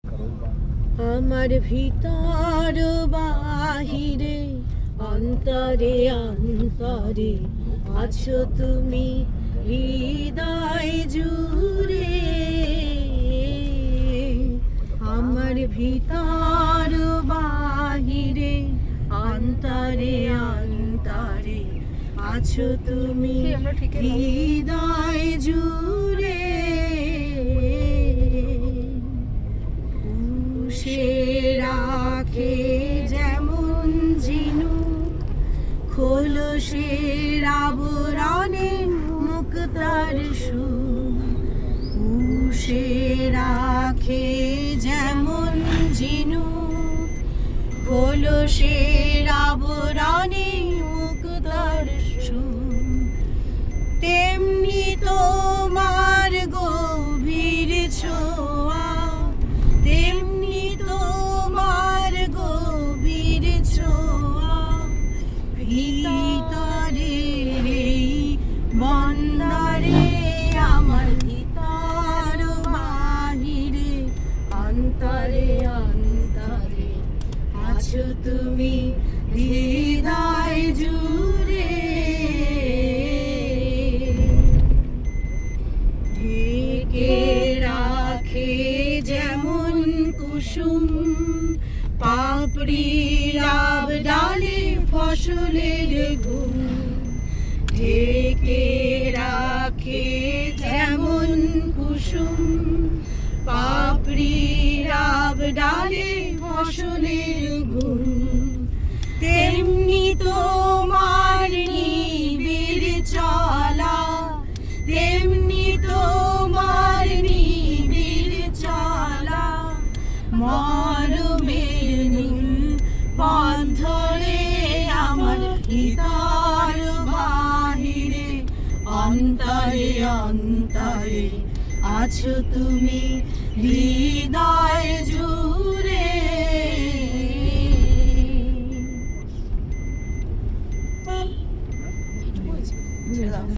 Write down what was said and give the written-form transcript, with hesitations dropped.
আমার ভিতর বাহিরে অন্তরে অন্তরে আছো তুমি হৃদয় জুড়ে। আমার ভিতর বাহিরে অন্তরে অন্তরে আছো তুমি হৃদয় জুড়ে। সে রাখে যেমন ঝিনুক খোলসের আবরণে মুক্তার সুর। সে রাখে যেমন ঝিনুক খোলসের আবরণে মুক্তার সুর। তেমনি তোমার গভীর ছোঁয়া, তেমনি তোমার গভীর ছোঁয়া ভিতরের এই বন্দরে। আমার ভিতর বাহিরে অন্তরে অন্তরে আছো তুমি হৃদয় জুড়ে। ঢেকে রাখে যেমন কুসুম পাপড়ির আবডালে ফসলের ঘুম। ঢেকে রাখে যেমন কুসুম পাপড়ির আবডালে ফসলের ঘুম। তেমনি তোমার নিবিড় চলা, তেমনি তোমার নিবিড় চলা মরমের নীল পথ ধরে। আমার ভিতর বাহিরে অন্তরে অন্তরে আছো তুমি হৃদয় জুড়ে।